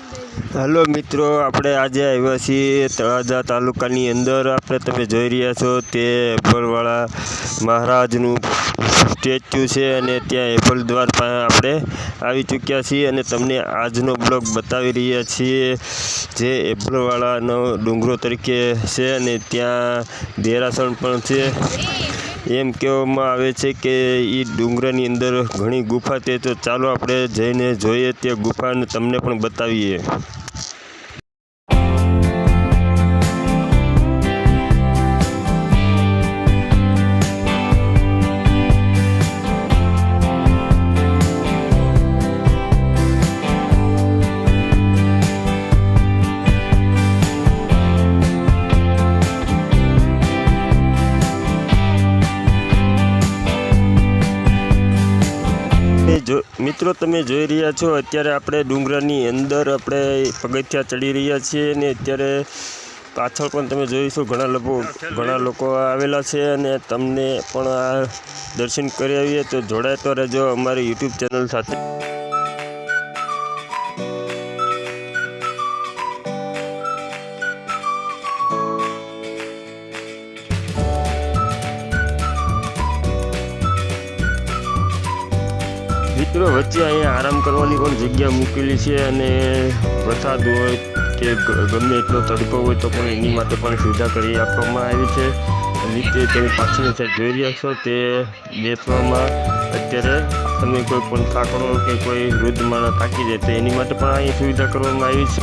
Hello मित्रों, આપણે આજે આવ્યા છીએ તળાજા તાલુકાની અંદર। આપણે તમે જોઈ રહ્યા છો તે એપલવાળા મહારાજનું સ્ટેચ્યુ છે અને ત્યાં એપલ દ્વાર પાસે આપણે આવી ચૂક્યા છીએ અને તમને આજનો બ્લોગ બતાવી રહ્યા છીએ જે એપલવાળાનો ડુંગરો તરીકે છે અને ત્યાં દેરાસર પણ છે। એમ કહેવામાં આવે છે કે એ ડુંગરાની અંદર ઘણી ગુફા છે, તો ચાલો આપણે જઈને જોઈએ તે ગુફાને તમને પણ બતાવીએ। મિત્રો તમે જોઈ રહ્યા છો અત્યારે આપણે ડુંગરાની અંદર આપણે પગથિયા ચડી રહ્યા છીએ અને અત્યારે પાછળ પણ તમે જોઈશું ઘણા લોકો આવેલા છે અને તમને પણ આ દર્શન કરી આવીએ તો જોડાતો રહેજો અમારી યુટ્યુબ ચેનલ સાથે। મિત્રો વચ્ચે અહીંયા આરામ કરવાની પણ જગ્યા મૂકેલી છે અને વરસાદ હોય કે ગમે એટલો તડકો હોય તો પણ એની માટે પણ સુવિધા કરી આપવામાં આવી છે। નીચે તમે પાછળની સાઈડ જોઈ રહ્યા છો તે બેસવામાં અત્યારે તમે કોઈ પણ થાકડો કે કોઈ વૃદ્ધ માણસ થાકી જાય તો એની માટે પણ અહીં સુવિધા કરવામાં આવી છે।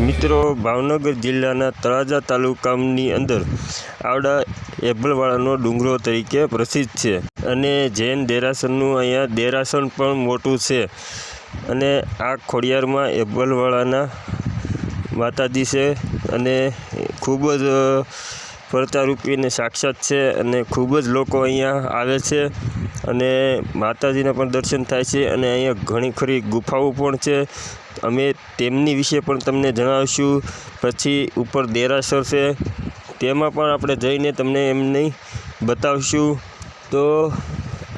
મિત્રો ભાવનગર જિલ્લાના તળાજા તાલુકાની અંદર આવડા એપલવાળાનો ડુંગરો તરીકે પ્રસિદ્ધ છે અને જૈન દેરાસરનું અહીંયા દેરાસર પણ મોટું છે અને આ ખોડિયારમાં એપલવાળાના માતાજી છે અને ખૂબ જ પડતારૂપી અને સાક્ષાત છે અને ખૂબ જ લોકો અહીંયા આવે છે અને માતાજીના પણ દર્શન થાય છે અને અહીંયા ઘણી ખરી ગુફાઓ પણ છે। અમે તેમની વિશે પણ તમને જણાવીશું। પછી ઉપર દેરાસર છે તેમાં પણ આપણે જઈને તમને એમની બતાવીશું। તો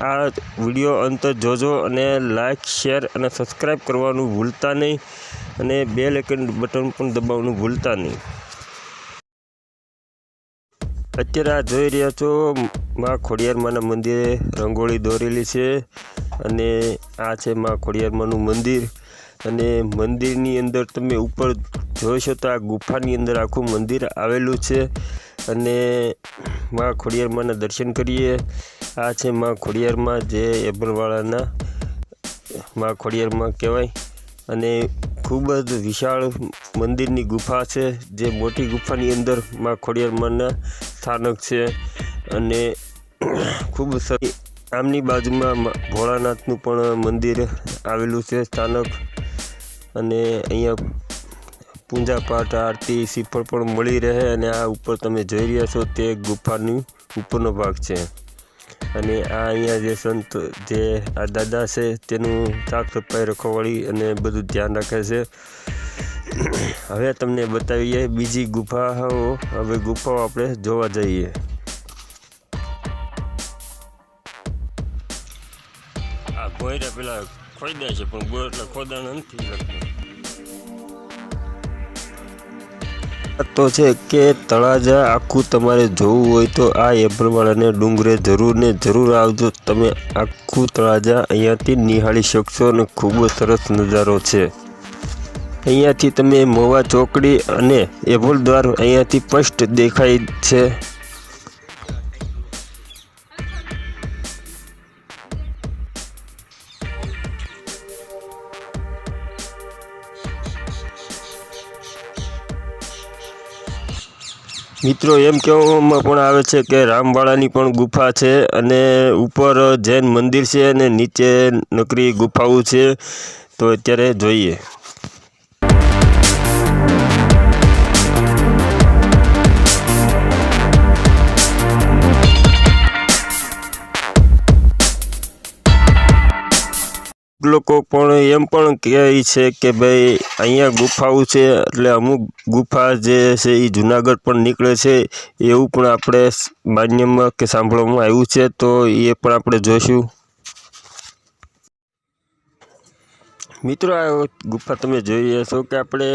આ વિડીયો અંત જોજો અને લાઈક શેર અને સબસ્ક્રાઈબ કરવાનું ભૂલતા નહીં અને બેલ આઇકન બટન પણ દબાવવાનું ભૂલતા નહીં। અત્યારે આ જોઈ રહ્યા છો માં ખોડિયારમાંના મંદિરે રંગોળી દોરેલી છે અને આ છે માં ખોડિયારમાંનું મંદિર અને મંદિરની અંદર તમે ઉપર જોઈશો તો આ ગુફાની અંદર આખું મંદિર આવેલું છે અને માં ખોડિયારમાંના દર્શન કરીએ। આ છે માં ખોડિયારમાં જે એપલવાળાના માં ખોડિયારમાં કહેવાય અને ખૂબ જ વિશાળ મંદિરની ગુફા છે જે મોટી ગુફાની અંદર માં ખોડિયારમાંના સ્થાનક છે અને ખૂબ સરસ। આમની બાજુમાં ભોળાનાથનું પણ મંદિર આવેલું છે સ્થાનક અને અહીંયા પૂજા પાઠ આરતી શ્રીફળ પણ મળી રહે અને આ ઉપર તમે જોઈ રહ્યા છો તે ગુફાની ઉપરનો ભાગ છે અને આ અહીંયા જે સંત જે આ દાદા છે તેનું સાફ સફાઈ રખવાળી અને બધું ધ્યાન રાખે છે। હવે તમને બતાવીએ બીજી ગુફાઓ। હવે ગુફાઓ આપણે જોવા જઈએ। આ ભોયરા પેલા ખોદાય છે પણ બોર એટલે ખોદાણ નથી લગતું। તો છે કે તળાજા આખું તમારે જોવું હોય તો આ એપલવાળાને ડુંગરે જરૂર ને જરૂર આવજો। તમે આખું તળાજા અહીંયાથી નિહાળી શકશો અને ખૂબ જ સરસ નજારો છે। અહીંયાથી તમે મોવા ચોકડી અને એપલ દ્વાર અહીંયાથી સ્પષ્ટ દેખાય છે। મિત્રો એમ કહેવામાં પણ આવે છે કે રામવાળાની પણ ગુફા છે અને ઉપર જૈન મંદિર છે અને નીચે નકરી ગુફાઓ છે. તો અત્યારે જોઈએ. લોકો પણ એમ પણ કહે છે કે ભાઈ અહીંયા ગુફાઓ છે એટલે અમુક ગુફા જે છે એ જુનાગઢ પણ નીકળે છે એવું પણ આપણે માન્યમાં કે સાંભળવામાં આવ્યું છે. તો એ પણ આપણે જોઈશું. મિત્રો આ ગુફા તમે જોઈ રહ્યા છો કે આપણે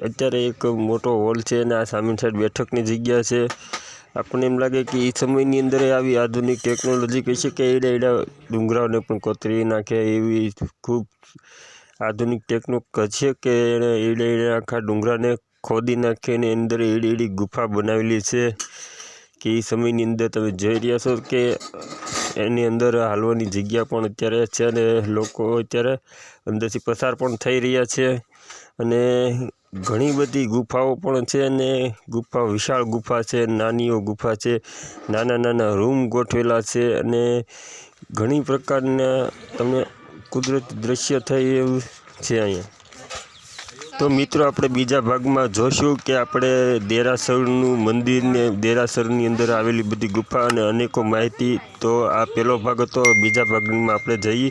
અત્યારે એક મોટો હોલ છે અને આ સામેની સાઈડ બેઠકની જગ્યા છે. આપણને એમ લાગે કે એ સમયની અંદર આવી આધુનિક ટેકનોલોજી કહી છે કે એડા ડુંગરાઓને પણ કોતરી નાખે એવી ખૂબ આધુનિક ટેકનિક છે કે એણે એડે આખા ડુંગરાને ખોદી નાખીને અંદર એડી ગુફા બનાવેલી છે કે એ સમયની અંદર તમે જોઈ રહ્યા છો કે એની અંદર હાલવાની જગ્યા પણ અત્યારે છે અને લોકો અત્યારે અંદરથી પસાર પણ થઈ રહ્યા છે. અને ઘણી બધી ગુફાઓ પણ છે અને ગુફા વિશાળ ગુફા છે, નાનીઓ ગુફા છે, નાના નાના રૂમ ગોઠવેલા છે અને ઘણી પ્રકારના તમે કુદરતી દ્રશ્ય થાય એવું છે અહીંયા. તો મિત્રો આપણે બીજા ભાગમાં જોશું કે આપણે દેરાસરનું મંદિરને દેરાસરની અંદર આવેલી બધી ગુફા અને અનેકો માહિતી. તો આ પહેલો ભાગ હતો. બીજા ભાગમાં આપણે જઈએ.